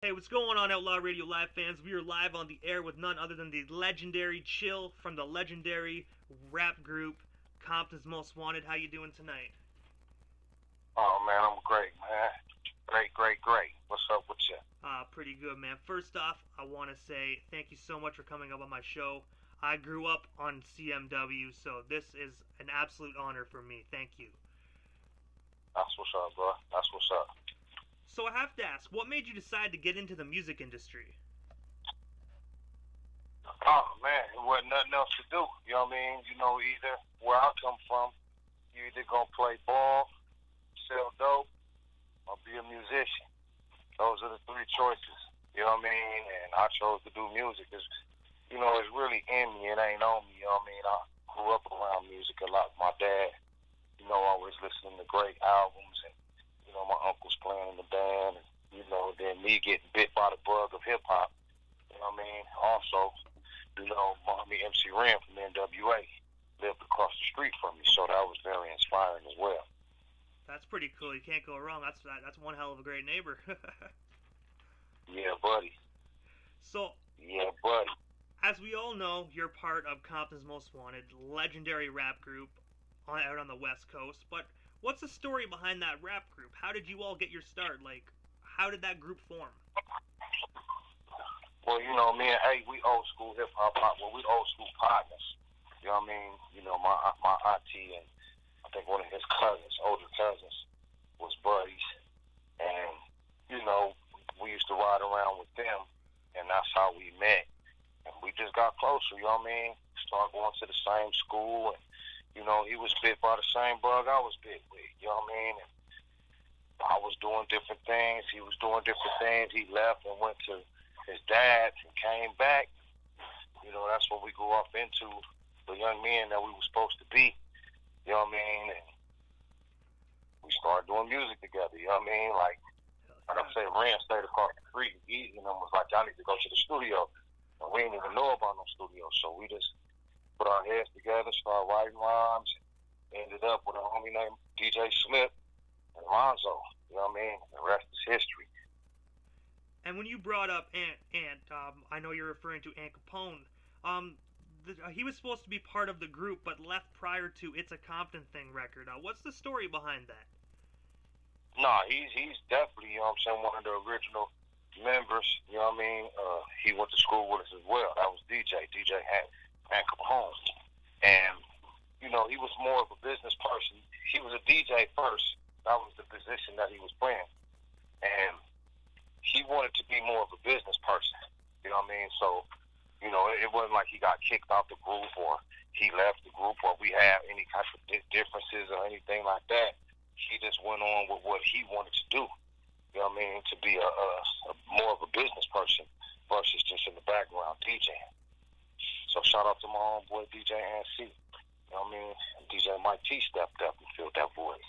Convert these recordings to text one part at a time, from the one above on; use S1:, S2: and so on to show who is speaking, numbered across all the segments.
S1: Hey, what's going on, Outlaw Radio Live fans? We are live on the air with none other than the legendary Chill from the legendary rap group Compton's Most Wanted. How you doing tonight?
S2: Oh man, I'm great, man. Great. What's up with you?
S1: Pretty good, man. First off, I want to say thank you so much for coming up on my show. I grew up on CMW, so this is an absolute honor for me. Thank you.
S2: That's what's up, bro. That's what's up.
S1: So I have to ask, what made you decide to get into the music industry?
S2: Oh man, it wasn't nothing else to do. You know what I mean? You know, either where I come from, you either gonna play ball, sell dope, or be a musician. Those are the three choices. You know what I mean? And I chose to do music because, you know, it's really in me. It ain't on me. You know what I mean? I grew up around music a lot. My dad, you know, always listening to great albums, and you know, my uncles playing in the band, and you know, then me getting bit by the bug of hip hop. You know what I mean? Also, you know, Mommy MC Ren from NWA lived across the street from me, so that was very inspiring as well.
S1: That's pretty cool. You can't go wrong. That's one hell of a great neighbor.
S2: Yeah, buddy.
S1: So,
S2: yeah, buddy.
S1: As we all know, you're part of Compton's Most Wanted, legendary rap group out on the West Coast. But what's the story behind that rap group? How did you all get your start? Like, how did that group form?
S2: Well, you know, me and A, we old school hip hop. Well, we old school partners. You know what I mean? You know, my auntie and I think one of his cousins, older cousins, was buddies, and you know, we used to ride around with them, and that's how we met. And we just got closer. You know what I mean? Started going to the same school, and you know, he was bit by the same bug I was bit with. You know what I mean? And I was doing different things. He was doing different things. He left and went to his dad's and came back. You know, that's what we grew up into, the young men that we were supposed to be. You know what I mean? And we started doing music together. You know what I mean? Like I said, Ren stayed across the street. He, you know, was like, "Y'all need to go to the studio." And we didn't even know about no studio, so we just put our heads together, started writing rhymes, ended up with a homie named DJ Slip and Lonzo. You know what I mean? The rest is history.
S1: And when you brought up Ant, I know you're referring to Ant Capone. He was supposed to be part of the group, but left prior to "It's a Compton Thing" record. What's the story behind that?
S2: Nah, he's definitely, you know what I'm saying, one of the original members. You know what I mean? He went to school with us as well. That was DJ Ant Capone, and you know, he was more of a business person. He was a DJ first. That was the position that he was playing, and he wanted to be more of a business person. You know what I mean? So, you know, it wasn't like he got kicked out the group or he left the group or we had any kind of differences or anything like that. He just went on with what he wanted to do. You know what I mean? To be a more of a business person versus just in the background DJing. So shout out to my homeboy DJ NC. You know what I mean? DJ Mike T stepped up and filled that void.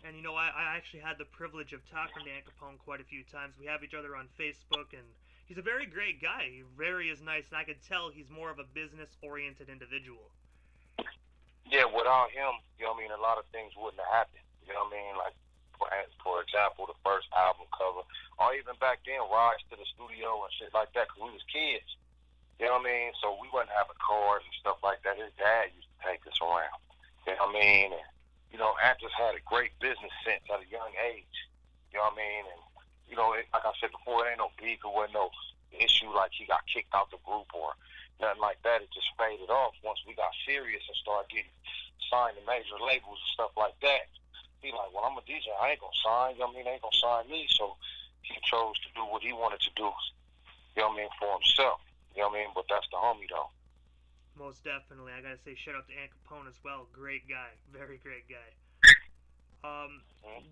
S1: And you know, I actually had the privilege of talking to Ant Capone quite a few times. We have each other on Facebook, and he's a very great guy. He very is nice, and I could tell he's more of a business-oriented individual.
S2: Yeah, without him, you know what I mean, a lot of things wouldn't have happened. You know what I mean? Like, for example, the first album cover, or even back then, rides to the studio and shit like that, because we was kids. You know what I mean? So we wasn't having cars and stuff like that. His dad used to take us around. You know what I mean? And, you know, Ant just had a great business sense at a young age. You know what I mean? And, you know, like I said before, it ain't no beef. It wasn't no issue like he got kicked out the group or nothing like that. It just faded off once we got serious and started getting signed to major labels and stuff like that. He like, well, I'm a DJ. I ain't going to sign. You know what I mean? They ain't going to sign me. So he chose to do what he wanted to do, you know what I mean, for himself. You know what I mean? But that's the homie, though.
S1: Most definitely. I got to say shout out to Ant Capone as well. Great guy. Very great guy.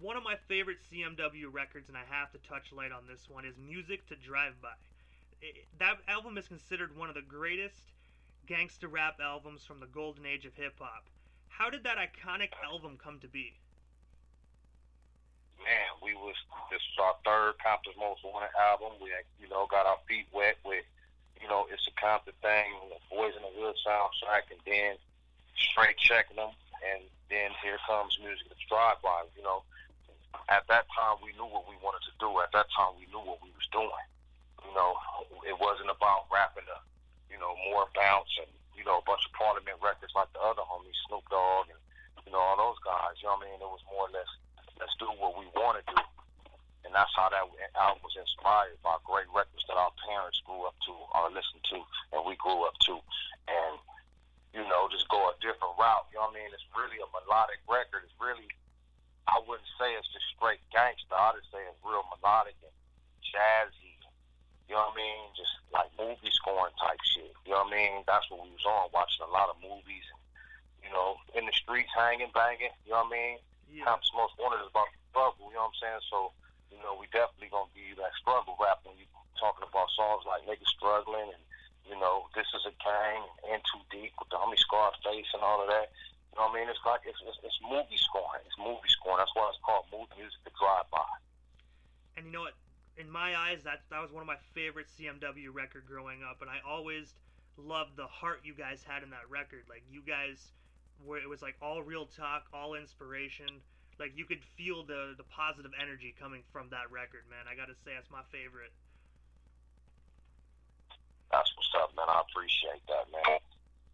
S1: One of my favorite CMW records, and I have to touch light on this one, is Music to Drive By. That album is considered one of the greatest gangsta rap albums from the golden age of hip-hop. How did that iconic album come to be?
S2: Man, this was our third Compton's Most Wanted album. We, you know, got our feet wet with, you know, It's a Compton Thing, the Boys in the Hood soundtrack, and then Straight Checking Them, and then here comes Music to Drive By. You know, at that time we knew what we wanted to do. At that time we knew what we was doing. about rapping the, more bounce and, a bunch of Parliament records like the other homies, Snoop Dogg and, all those guys. You know what I mean? It was more or less, let's do what we want to do. And that's how that album was inspired by great records that our parents grew up to or listened to and we grew up to. And, just go a different route. You know what I mean? It's really a melodic record. It's really, I wouldn't say it's just straight gangster. I'd just say it's real melodic and jazzy. You know what I mean? Just like movie scoring type shit. You know what I mean? That's what we was on, watching a lot of movies and, in the streets hanging, banging. You know what I mean?
S1: Yeah.
S2: Compton's Most Wanted is about the struggle. You know what I'm saying? So, we definitely gonna give you that struggle rap when you talking about songs like Niggas Struggling and, This Is a Gang and Too Deep with the homie Scarface and all of that. You know what I mean? It's like it's movie scoring. It's movie scoring. That's why it's called music to drive by.
S1: And you know what? In my eyes, that was one of my favorite CMW record growing up, and I always loved the heart you guys had in that record. Like, you guys were, it was like all real talk, all inspiration. Like, you could feel the positive energy coming from that record, man. I gotta say, that's my favorite.
S2: That's what's up, man. I appreciate that, man.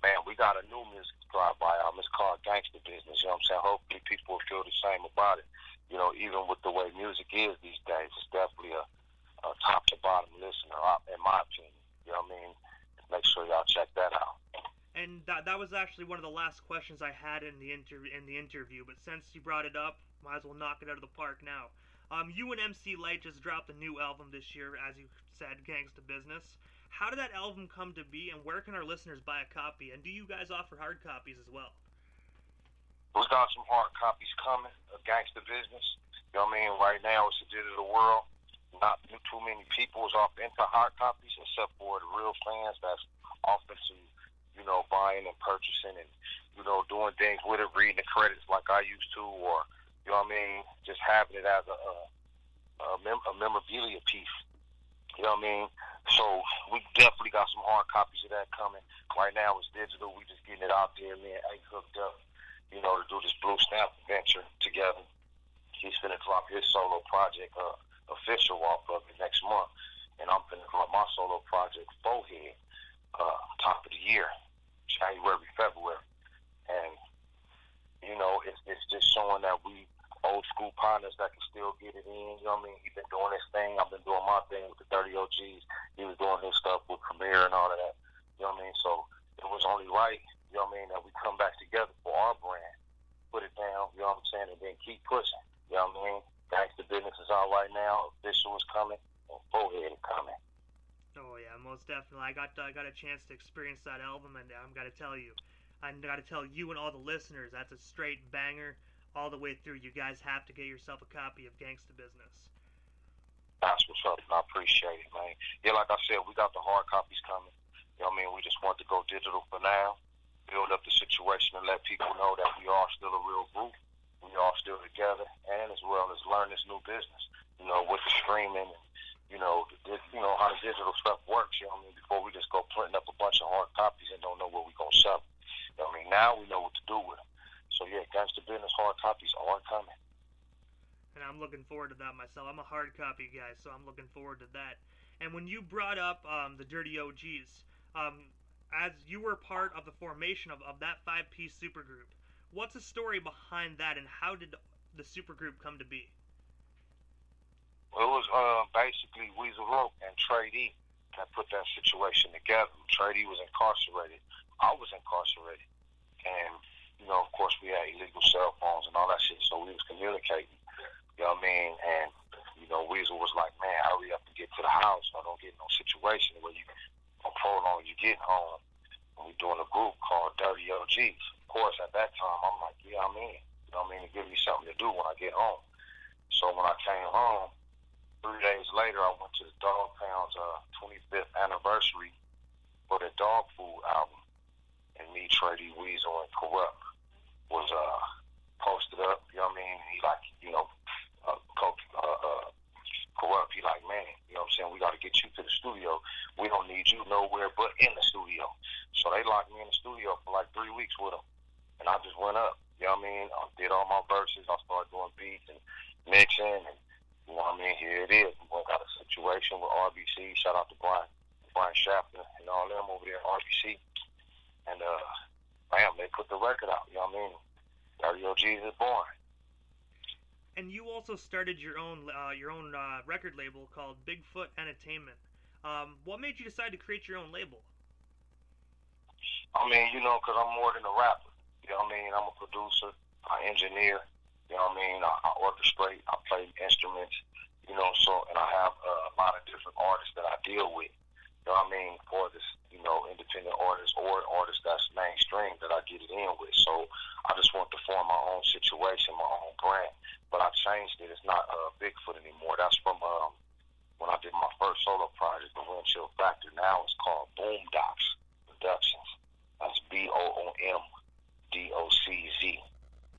S2: Man, we got a new music drive-by album. It's called Gangsta Business. You know what I'm saying? Hopefully people will feel the same about it. Even with the way music is these days, it's definitely a top-to-bottom listener, in my opinion. You know what I mean? Make sure y'all check that out.
S1: And that was actually one of the last questions I had in the interview. But since you brought it up, might as well knock it out of the park now. You and MC Lyte just dropped a new album this year, as you said, Gangsta Business. How did that album come to be, and where can our listeners buy a copy? And do you guys offer hard copies as well?
S2: We got some hard copies coming of Gangsta Business. You know what I mean? Right now, it's a digital world. Not too many people is off into hard copies, except for the real fans that's off into, buying and purchasing and, doing things with it, reading the credits like I used to, or, you know what I mean, just having it as a memorabilia piece. You know what I mean? So we definitely got some hard copies of that coming. Right now it's digital. We just getting it out there. Me and Ike hooked up, to do this Blue Stamp venture together. He's finna drop his solo project, official off of it next month. And I'm finna drop my solo project, Forehead, top of the year, January, February. And, it's just showing that we old school partners that can still get it in. You know what I mean? He's been doing his thing. I've been doing my thing with the 30 OGs. He was doing his stuff with Premiere and all of that. You know what I mean? So it was only right, you know what I mean, that we come back together for our brand, put it down, you know what I'm saying, and then keep pushing. You know what I mean? Gangsta Business is out right now. Official is coming. And Forehead is coming.
S1: Oh yeah, most definitely. I got a chance to experience that album, and I'm gotta tell you and all the listeners, that's a straight banger all the way through. You guys have to get yourself a copy of Gangsta Business.
S2: That's what's up. I appreciate it, man. Yeah, like I said, we got the hard copies coming. You know what I mean? We just want to go digital for now, build up the situation and let people know that we are still a real group. We are still together, and as well as learn this new business, with the streaming, how the digital stuff works, you know what I mean? Before we just go printing up a bunch of hard copies and don't know where we're going to sell them. You know what I mean? Now we know what to do with them. So yeah, Gangsta Business hard copies are coming.
S1: And I'm looking forward to that myself. I'm a hard copy guy, so I'm looking forward to that. And when you brought up the Dirty OGs, as you were part of the formation of that 5-piece supergroup, what's the story behind that, and how did the supergroup come to be?
S2: Well, it was basically Weasel Rope and Trey D that put that situation together. Trey D was incarcerated. I was incarcerated. And, of course, we had illegal cell phones and all that shit, so we was communicating. You know what I mean? And, Weasel was like, man, hurry up and get to the house so I don't get in no situation where you don't prolong you getting home. And we doing a group called Dirty OGs. Of course, at that time, I'm like, yeah, I'm in. You know what I mean? It gives me something to do when I get home. So when I came home, 3 days later, I went to the Dog Pound's 25th anniversary for the Dog Food album. And me, Trey D, Weasel, and Corrupt was posted up. You know what I mean? He Corrupt, he like, man, you know what I'm saying? We got to get you to the studio. We don't need you nowhere but in the studio. So they locked me in the studio for like 3 weeks with them. And I just went up. You know what I mean? I did all my verses. I started doing beats and mixing and, you know what I mean? Here it is. We got a situation with RBC. Shout out to Brian. Brian Shafter, and all them over there at RBC. And, bam, they put the record out, you know what I mean? Dirty OGs is born.
S1: And you also started your own record label called Bigfoot Entertainment. What made you decide to create your own label?
S2: I mean, you know, because I'm more than a rapper. You know what I mean? I'm a producer, I engineer, you know what I mean? I orchestrate, I play instruments, you know, so, and I have a lot of different artists that I deal with. You know what I mean? For this, you know, independent artists or artists that's mainstream that I get it in with. So I just want to form my own situation, my own brand. But I changed it. It's not Bigfoot anymore. That's from when I did my first solo project, The Wind Chill Factor. Now it's called Boomdocs Productions. That's BOOMDOCZ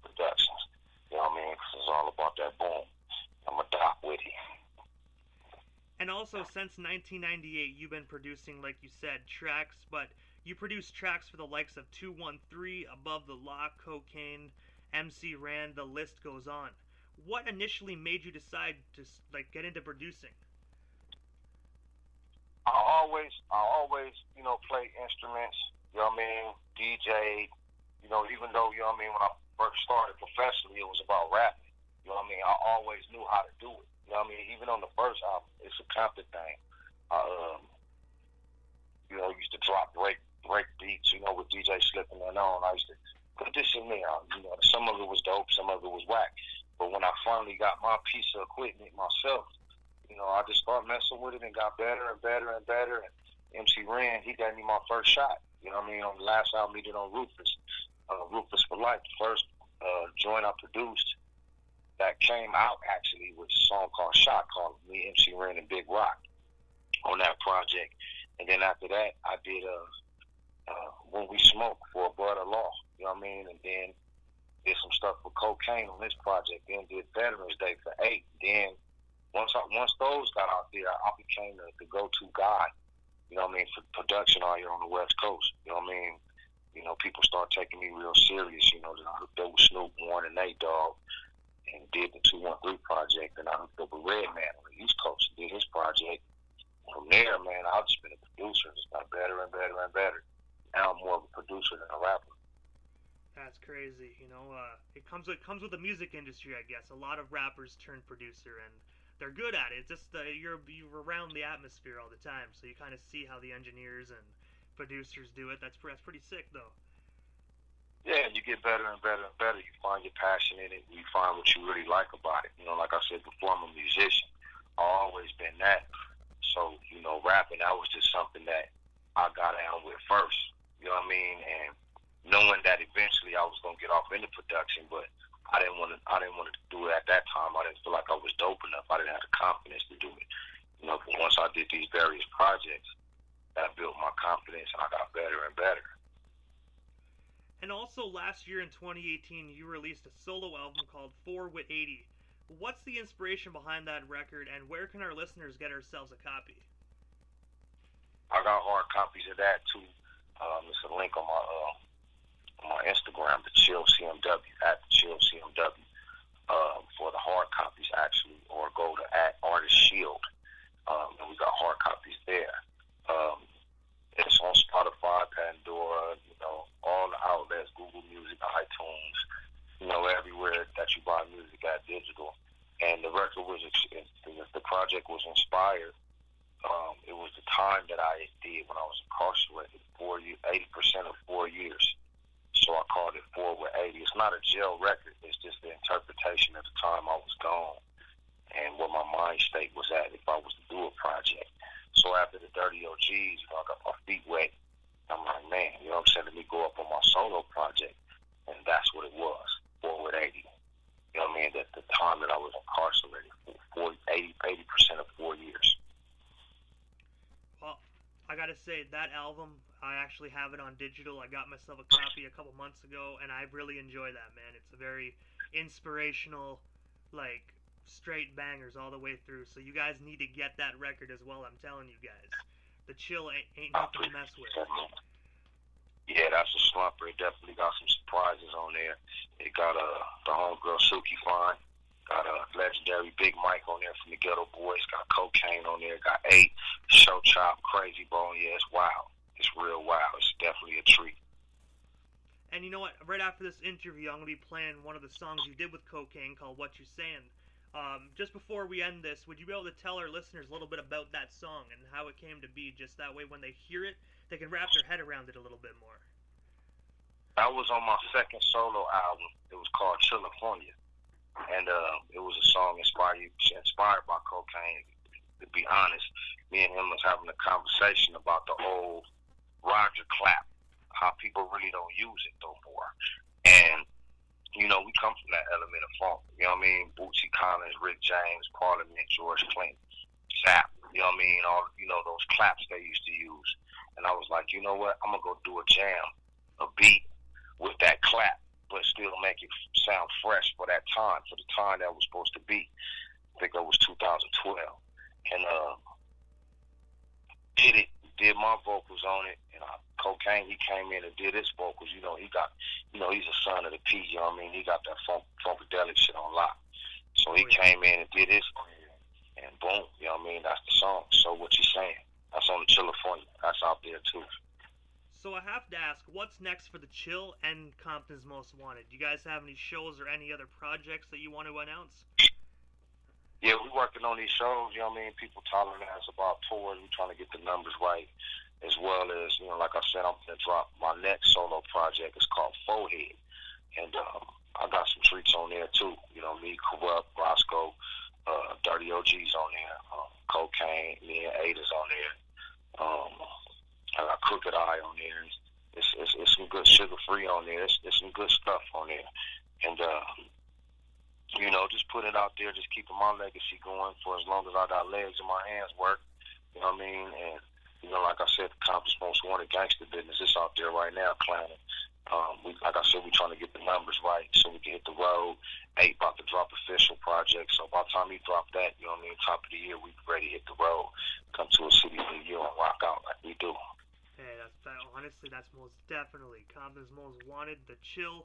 S2: Productions. You know what I mean? Because it's all about that boom. I'm a doc with it.
S1: And also, since 1998, you've been producing, like you said, tracks, but you produce tracks for the likes of 213, Above the Law, Cocaine, MC Ran, the list goes on. What initially made you decide to get into producing?
S2: I always, you know, play instruments. You know what I mean? DJ. You know, even though, you know what I mean, when I first started professionally, it was about rapping. You know what I mean? I always knew how to do it. You know what I mean? Even on the first album, it's a Compton thing. You know, used to drop break beats, you know, with DJ slipping that on. I used to put this in there. You know, some of it was dope, some of it was whack. But when I finally got my piece of equipment myself, you know, I just started messing with it and got better and better and better. And MC Ren, he gave me my first shot. You know what I mean? On the last album he did on Rufus for Life, the first joint I produced that came out actually with a song called Shot, called me, MC Ren, and Big Rock on that project. And then after that, I did When We Smoke for Outlaw, you know what I mean? And then did some stuff with Cocaine on this project. Then did Veterans Day for 8. Then once those got out there, I became the go-to guy, you know what I mean, for production out here on the West Coast. You know what I mean? You know, people start taking me real serious. You know, then I hooked up with Snoop, Warren, and Nate Dogg, and did the 213 project. And I hooked up with Redman on the East Coast and did his project. From there, man, I've just been a producer. It's got better and better and better. Now I'm more of a producer than a rapper.
S1: That's crazy. You know, it comes with the music industry, I guess. A lot of rappers turn producer, and they're good at it. It's just you're around the atmosphere all the time, so you kind of see how the engineers and producers do it. That's pretty sick, though.
S2: Yeah, you get better and better and better. You find your passion in it. You find what you really like about it. You know, like I said before, I'm a musician. I've always been that. So, you know, rapping, that was just something that I got down with first. You know what I mean? And knowing that eventually I was gonna get off into production, but I didn't want to do it at that time. I didn't feel like I was dope enough. I didn't have the confidence to do it. You know, but once I did these various projects, that built my confidence, and I got better and better.
S1: And also, last year in 2018, you released a solo album called 4 with 80. What's the inspiration behind that record, and where can our listeners get ourselves a copy?
S2: I got hard copies of that too. It's a link on my Instagram, the Chill CMW, at the Chill CMW, for the hard copies actually, or go to at Artist Shield, and we got hard copies there. It's on Spotify, Pandora, you know, all the outlets, Google Music, iTunes, you know, everywhere that you buy music at digital. And the record was, the project was inspired. It was the time that I did when I was incarcerated, 80% of 4 years. So I called it 4 with 80. It's not a jail record. It's just the interpretation of the time I was gone and what my mind state was at if I was to do a project. So after the Dirty OGs, you know, I got my feet wet. I'm like, man, you know what I'm saying? Let me go up on my solo project. And that's what it was, 4 with 80. You know what I mean? That the time that I was incarcerated, 80% of 4 years.
S1: Well, I gotta say, that album, I actually have it on digital. I got myself a copy a couple months ago, and I really enjoy that, man. It's a very inspirational, like, straight bangers all the way through. So you guys need to get that record as well, I'm telling you guys. The Chill ain't nothing to mess with.
S2: Yeah, that's a slumper. It definitely got some surprises on there. It got the homegirl Suki Fine. Got a legendary Big Mike on there from the Ghetto Boys. Got Cocaine on there. Got 8 Show Chop, Crazy Bone. Yeah, it's wild. It's real wild. It's definitely a treat.
S1: And you know what? Right after this interview, I'm going to be playing one of the songs you did with Cocaine called What You Sayin'. Just before we end this, would you be able to tell our listeners a little bit about that song and how it came to be? Just that way, when they hear it, they can wrap their head around it a little bit more.
S2: That was on my second solo album. It was called California. And it was a song inspired by Cocaine. To be honest, me and him was having a conversation about the old Roger clap, how people really don't use it no more. And, you know, we come from that element of funk. You know what I mean? Bootsy Collins, Rick James, Parliament, George Clinton, Zap. You know what I mean? All, you know, those claps they used to use. And I was like, you know what? I'm going to go do a jam, a beat with that clap, but still make it sound fresh for that time, for the time that was supposed to be. I think that was 2012. And did my vocals on it, and Cocaine, he came in and did his vocals. You know, he's a son of the P, you know what I mean? He got that funkadelic shit on lock. So he came in and did his thing, and boom, you know what I mean? That's the song. So what you saying? That's on the California. That's out there too.
S1: So I have to ask, what's next for the Chill and Compton's Most Wanted? Do you guys have any shows or any other projects that you want to announce?
S2: Yeah, we're working on these shows, you know what I mean? People telling us about tours. We're trying to get the numbers right, as well as, you know, like I said, I'm going to drop my next solo project. It's called Forehead. And I got some treats on there, too. You know, me, Corrupt, Roscoe, Dirty OG's on there, Cocaine, me and Ada's on there. I got Crooked Eye on there. It's some good sugar-free on there. It's some good stuff on there. And, you know, just put it out there, just keeping my legacy going for as long as I got legs and my hands work. You know what I mean? And, you know, like I said, the Compton's Most Wanted gangster business is out there right now, clowning. Like I said, we're trying to get the numbers right so we can hit the road. 8 about to drop official project. So by the time he drop that, you know what I mean, top of the year, we ready to hit the road, come to a city near you and rock out like we do.
S1: Hey, honestly, that's most definitely Compton's Most Wanted, the Chill.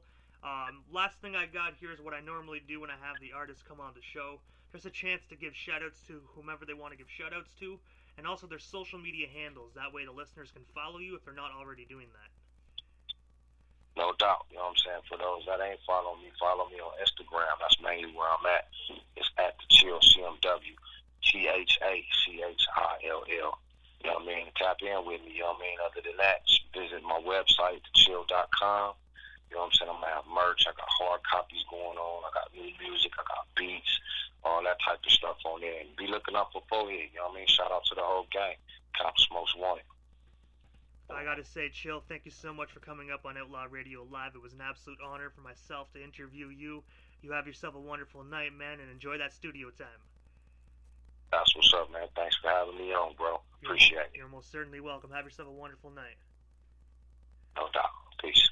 S1: Last thing I got here is what I normally do when I have the artists come on the show. There's a chance to give shoutouts to whomever they want to give shoutouts to, and also their social media handles. That way the listeners can follow you if they're not already doing that.
S2: No doubt, you know what I'm saying? For those that ain't follow me on Instagram. That's mainly where I'm at. It's at the Chill, CMW, THACHILL. You know what I mean? Tap in with me, you know what I mean? Other than that, visit my website, thechill.com. You know what I'm saying? I'm going to have merch. I got hard copies going on. I got new music. I got beats, all that type of stuff on there. And be looking up for Forehead. You know what I mean? Shout out to the whole gang. Compton's Most Wanted.
S1: I got to say, Chill, thank you so much for coming up on Outlaw Radio Live. It was an absolute honor for myself to interview you. You have yourself a wonderful night, man, and enjoy that studio time.
S2: That's what's up, man. Thanks for having me on, bro. Appreciate it.
S1: You're most certainly welcome. Have yourself a wonderful night.
S2: No doubt. Peace.